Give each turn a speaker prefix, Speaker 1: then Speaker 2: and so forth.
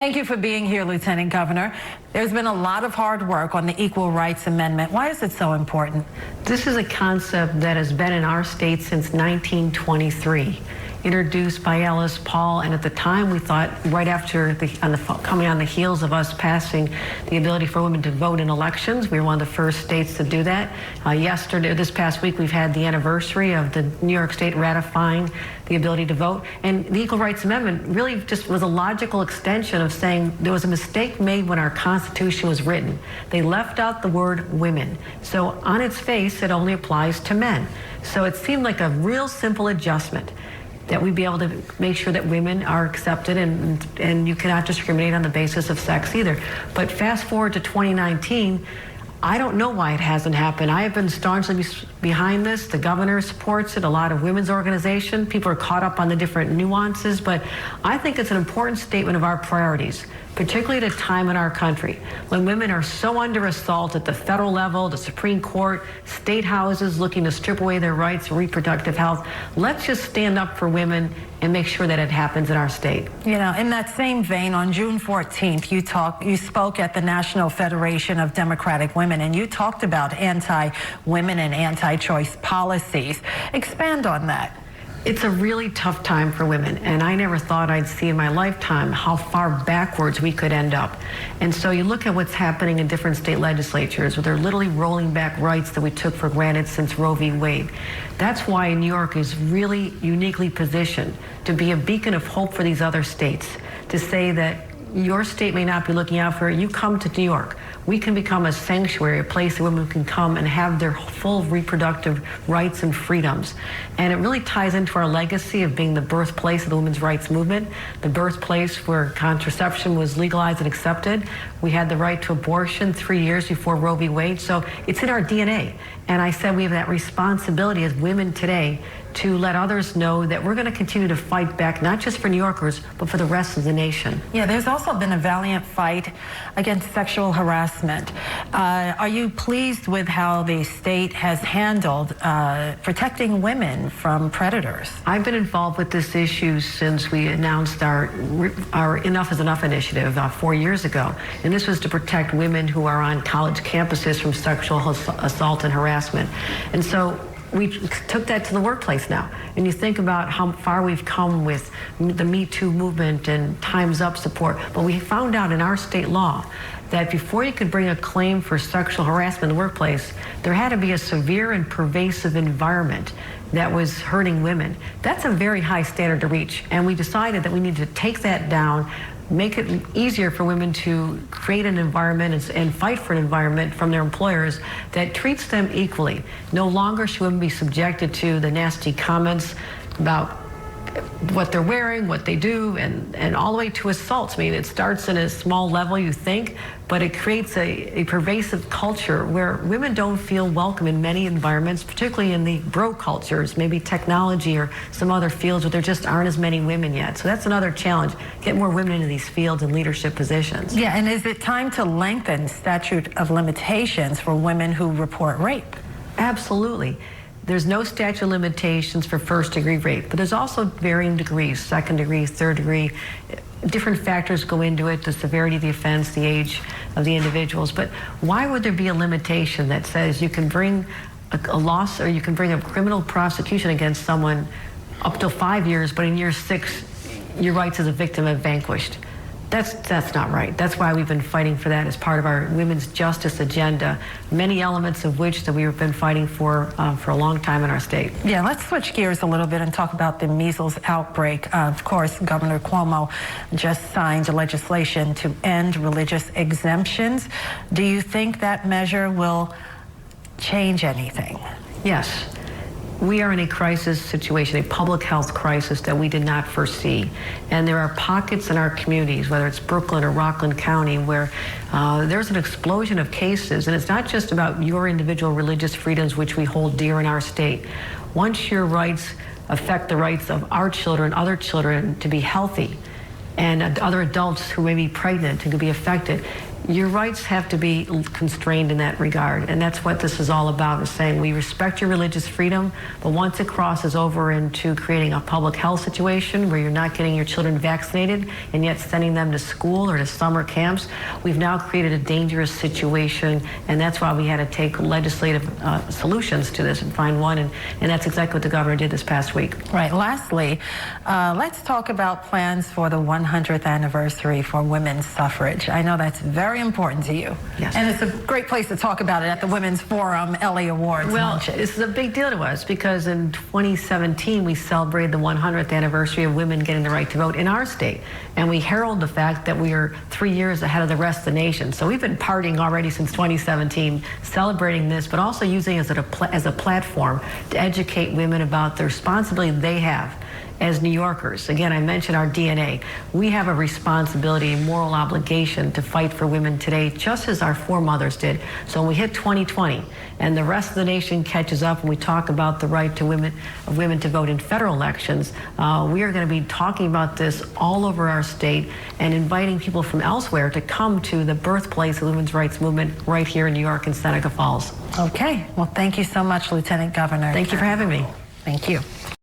Speaker 1: Thank you for being here, Lieutenant Governor. There's been a lot of hard work on the Equal Rights Amendment. Why is it so important?
Speaker 2: This is a concept that has been in our state since 1923, introduced by Ellis Paul, and at the time we thought, right after coming on the heels of us passing the ability for women to vote in elections, we were one of the first states to do that. This past week, we've had the anniversary of the New York State ratifying the ability to vote, and the Equal Rights Amendment really just was a logical extension of saying there was a mistake made when our Constitution was written. They left out the word women. So on its face, it only applies to men. So it seemed like a real simple adjustment, that we'd be able to make sure that women are accepted, and you cannot discriminate on the basis of sex either. But fast forward to 2019, I don't know why it hasn't happened. I have been staunchly behind this. The governor supports it, a lot of women's organizations. People are caught up on the different nuances, but I think it's an important statement of our priorities, particularly at a time in our country when women are so under assault at the federal level, the Supreme Court, state houses looking to strip away their rights to reproductive health. Let's just stand up for women and make sure that it happens in our state.
Speaker 1: You know, in that same vein, on June 14th, you spoke at the National Federation of Democratic Women, and you talked about anti-women and anti-choice policies. Expand on that.
Speaker 2: It's a really tough time for women, and I never thought I'd see in my lifetime how far backwards we could end up. And so you look at what's happening in different state legislatures, where they're literally rolling back rights that we took for granted since Roe v. Wade. That's why New York is really uniquely positioned to be a beacon of hope for these other states, to say that your state may not be looking out for it. You come to New York. We can become a sanctuary, a place where women can come and have their full reproductive rights and freedoms. And it really ties into our legacy of being the birthplace of the women's rights movement, the birthplace where contraception was legalized and accepted. We had the right to abortion 3 years before Roe v. Wade. So it's in our DNA. And I said we have that responsibility as women today to let others know that we're going to continue to fight back, not just for New Yorkers, but for the rest of the nation.
Speaker 1: Yeah, there's also been a valiant fight against sexual harassment. Are you pleased with how the state has handled protecting women from predators?
Speaker 2: I've been involved with this issue since we announced our Enough is Enough initiative 4 years ago. And this was to protect women who are on college campuses from sexual assault and harassment. And so we took that to the workplace now. And you think about how far we've come with the Me Too movement and Time's Up support. But we found out in our state law that before you could bring a claim for sexual harassment in the workplace, there had to be a severe and pervasive environment that was hurting women. That's a very high standard to reach. And we decided that we needed to take that down, make it easier for women to create an environment and fight for an environment from their employers that treats them equally. No longer should women be subjected to the nasty comments about what they're wearing, what they do, and all the way to assaults. I mean, it starts in a small level, you think, but it creates a pervasive culture where women don't feel welcome in many environments, particularly in the bro cultures, maybe technology or some other fields where there just aren't as many women yet. So that's another challenge, get more women into these fields and leadership positions.
Speaker 1: Yeah, and is it time to lengthen statute of limitations for women who report rape?
Speaker 2: Absolutely. There's no statute of limitations for first-degree rape, but there's also varying degrees, second degree, third degree. Different factors go into it, the severity of the offense, the age of the individuals. But why would there be a limitation that says you can bring a loss or you can bring a criminal prosecution against someone up to 5 years, but in year 6, your rights as a victim have vanquished? That's not right. That's why we've been fighting for that as part of our women's justice agenda, many elements of which that we've been fighting for a long time in our state.
Speaker 1: Yeah, let's switch gears a little bit and talk about the measles outbreak. Of course, Governor Cuomo just signed legislation to end religious exemptions. Do you think that measure will change anything?
Speaker 2: Yes. We are in a crisis situation, a public health crisis that we did not foresee. And there are pockets in our communities, whether it's Brooklyn or Rockland County, where there's an explosion of cases. And it's not just about your individual religious freedoms, which we hold dear in our state. Once your rights affect the rights of our children, other children, to be healthy, and other adults who may be pregnant and could be affected, Your rights have to be constrained in that regard, and that's what this is all about, is saying we respect your religious freedom, but once it crosses over into creating a public health situation where you're not getting your children vaccinated and yet sending them to school or to summer camps, we've now created a dangerous situation, and that's why we had to take legislative solutions to this and find one, and that's exactly what the governor did this past week.
Speaker 1: Right. Lastly, let's talk about plans for the 100th anniversary for women's suffrage. I know that's very important to you.
Speaker 2: Yes.
Speaker 1: And it's a great place to talk about it at the Women's Forum Elly Awards.
Speaker 2: Well, this is a big deal to us because in 2017 we celebrated the 100th anniversary of women getting the right to vote in our state, and we herald the fact that we are 3 years ahead of the rest of the nation. So we've been partying already since 2017, celebrating this, but also using it as a platform to educate women about the responsibility they have as New Yorkers. Again, I mentioned our DNA. We have a responsibility, a moral obligation to fight for women today, just as our foremothers did. So when we hit 2020 and the rest of the nation catches up and we talk about the right to women to vote in federal elections, we are going to be talking about this all over our state and inviting people from elsewhere to come to the birthplace of the women's rights movement right here in New York in Seneca Falls.
Speaker 1: Okay. Well, thank you so much, Lieutenant Governor.
Speaker 2: Thank you for having me.
Speaker 1: Thank you.